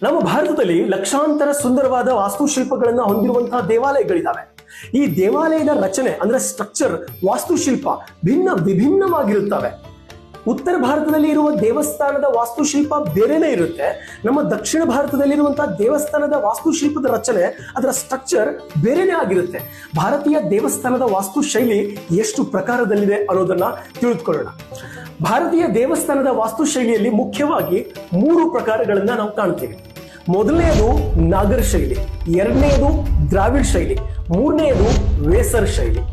ನಮ್ಮ ಭಾರತದಲ್ಲಿ ಲಕ್ಷಾಂತರ ಸುಂದರವಾದ ವಾಸ್ತುಶಿಲ್ಪಗಳನ್ನ ಹೊಂದಿರುವಂತಹ ದೇವಾಲಯಗಳಿದ್ದಾವೆ. ಈ ದೇವಾಲಯದ ರಚನೆ ಅಂದ್ರೆ ಸ್ಟ್ರಕ್ಚರ್, ವಾಸ್ತುಶಿಲ್ಪ ವಿಭಿನ್ನವಾಗಿರುತ್ತವೆ. ಉತ್ತರ ಭಾರತದಲ್ಲಿ ಇರುವ ದೇವಸ್ಥಾನದ ವಾಸ್ತುಶಿಲ್ಪ ಬೇರೆನೇ ಇರುತ್ತೆ. ನಮ್ಮ ದಕ್ಷಿಣ ಭಾರತದಲ್ಲಿರುವಂತಹ ದೇವಸ್ಥಾನದ ವಾಸ್ತುಶಿಲ್ಪದ ರಚನೆ, ಅದರ ಸ್ಟ್ರಕ್ಚರ್ ಬೇರೆನೇ ಆಗಿರುತ್ತೆ. ಭಾರತೀಯ ದೇವಸ್ಥಾನದ ವಾಸ್ತುಶೈಲಿ ಎಷ್ಟು ಪ್ರಕಾರದಲ್ಲಿದೆ ಅನ್ನೋದನ್ನ ತಿಳಿದುಕೊಳ್ಳೋಣ. ಭಾರತೀಯ ದೇವಸ್ಥಾನದ ವಾಸ್ತುಶೈಲಿಯಲ್ಲಿ ಮುಖ್ಯವಾಗಿ 3 ಪ್ರಕಾರಗಳನ್ನ ನಾವು ಕಾಣ್ತೀವಿ. ಮೊದಲನೆಯದು ನಾಗರ ಶೈಲಿ, ಎರಡನೆಯದು ದ್ರಾವಿಡ ಶೈಲಿ, ಮೂರನೆಯದು ವೇಸರ್ ಶೈಲಿ.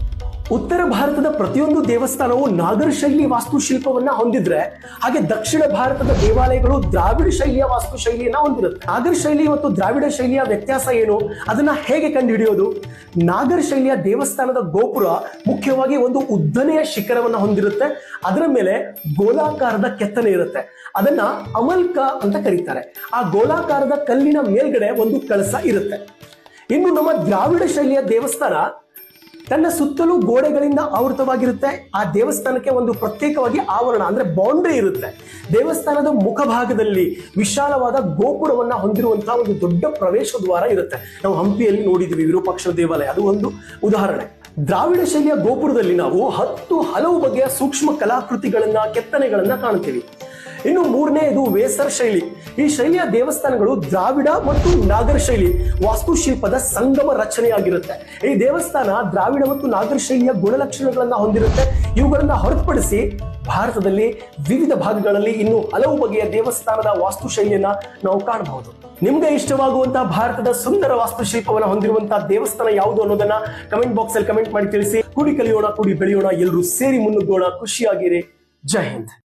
ಉತ್ತರ ಭಾರತದ ಪ್ರತಿಯೊಂದು ದೇವಸ್ಥಾನವು ನಾಗರ ಶೈಲಿ ವಾಸ್ತುಶಿಲ್ಪವನ್ನ ಹೊಂದಿದ್ರೆ, ಹಾಗೆ ದಕ್ಷಿಣ ಭಾರತದ ದೇವಾಲಯಗಳು ದ್ರಾವಿಡ ಶೈಲಿಯ ವಾಸ್ತುಶೈಲಿಯನ್ನ ಹೊಂದಿರುತ್ತೆ. ನಾಗರ ಶೈಲಿ ಮತ್ತು ದ್ರಾವಿಡ ಶೈಲಿಯ ವ್ಯತ್ಯಾಸ ಏನು, ಅದನ್ನ ಹೇಗೆ ಕಂಡುಹಿಡಿಯೋದು? ನಾಗರ ಶೈಲಿಯ ದೇವಸ್ಥಾನದ ಗೋಪುರ ಮುಖ್ಯವಾಗಿ ಒಂದು ಉದ್ದನೆಯ ಶಿಖರವನ್ನ ಹೊಂದಿರುತ್ತೆ. ಅದರ ಮೇಲೆ ಗೋಲಾಕಾರದ ಕೆತ್ತನೆ ಇರುತ್ತೆ. ಅದನ್ನ ಅಮಲ್ಕ ಅಂತ ಕರೀತಾರೆ. ಆ ಗೋಲಾಕಾರದ ಕಲ್ಲಿನ ಮೇಲ್ಗಡೆ ಒಂದು ಕಳಸ ಇರುತ್ತೆ. ಇನ್ನು ನಮ್ಮ ದ್ರಾವಿಡ ಶೈಲಿಯ ದೇವಸ್ಥಾನ ತನ್ನ ಸುತ್ತಲೂ ಗೋಡೆಗಳಿಂದ ಆವೃತವಾಗಿರುತ್ತೆ. ಆ ದೇವಸ್ಥಾನಕ್ಕೆ ಒಂದು ಪ್ರತ್ಯೇಕವಾಗಿ ಆವರಣ ಅಂದ್ರೆ ಬೌಂಡ್ರಿ ಇರುತ್ತೆ. ದೇವಸ್ಥಾನದ ಮುಖಭಾಗದಲ್ಲಿ ವಿಶಾಲವಾದ ಗೋಪುರವನ್ನ ಹೊಂದಿರುವಂತಹ ಒಂದು ದೊಡ್ಡ ಪ್ರವೇಶ ದ್ವಾರ ಇರುತ್ತೆ. ನಾವು ಹಂಪಿಯಲ್ಲಿ ನೋಡಿದ್ವಿ ವಿರೂಪಾಕ್ಷ ದೇವಾಲಯ, ಅದು ಒಂದು ಉದಾಹರಣೆ. ದ್ರಾವಿಡ ಶೈಲಿಯ ಗೋಪುರದಲ್ಲಿ ನಾವು 10 ಹಲವು ಬಗೆಯ ಸೂಕ್ಷ್ಮ ಕಲಾಕೃತಿಗಳನ್ನ, ಕೆತ್ತನೆಗಳನ್ನ ಕಾಣ್ತೀವಿ. ಇನ್ನು ಮೂರನೆಯದು ವೇಸರ್ ಶೈಲಿ. ಈ ಶೈಲಿಯ ದೇವಸ್ಥಾನಗಳು ದ್ರಾವಿಡ ಮತ್ತು ನಾಗರ ಶೈಲಿ ವಾಸ್ತುಶಿಲ್ಪದ ಸಂಗಮ ರಚನೆಯಾಗಿರುತ್ತೆ. ಈ ದೇವಸ್ಥಾನ ದ್ರಾವಿಡ ಮತ್ತು ನಾಗರ ಶೈಲಿಯ ಗುಣಲಕ್ಷಣಗಳನ್ನ ಹೊಂದಿರುತ್ತೆ. ಇವುಗಳನ್ನ ಹೊರತುಪಡಿಸಿ ಭಾರತದಲ್ಲಿ ವಿವಿಧ ಭಾಗಗಳಲ್ಲಿ ಇನ್ನು ಹಲವು ಬಗೆಯ ದೇವಸ್ಥಾನದ ವಾಸ್ತುಶೈಲಿಯನ್ನ ನಾವು ಕಾಣಬಹುದು. ನಿಮ್ಗೆ ಇಷ್ಟವಾಗುವಂತಹ ಭಾರತದ ಸುಂದರ ವಾಸ್ತುಶಿಲ್ಪವನ್ನು ಹೊಂದಿರುವಂತಹ ದೇವಸ್ಥಾನ ಯಾವುದು ಅನ್ನೋದನ್ನ ಕಮೆಂಟ್ ಬಾಕ್ಸ್ ಅಲ್ಲಿ ಕಮೆಂಟ್ ಮಾಡಿ ತಿಳಿಸಿ. ಕೂಡಿ ಕಲಿಯೋಣ, ಕೂಡಿ ಬೆಳೆಯೋಣ, ಎಲ್ಲರೂ ಸೇರಿ ಮುನ್ನುಗ್ಗೋಣ, ಖುಷಿಯಾಗಿರಿ. ಜೈ ಹಿಂದ್.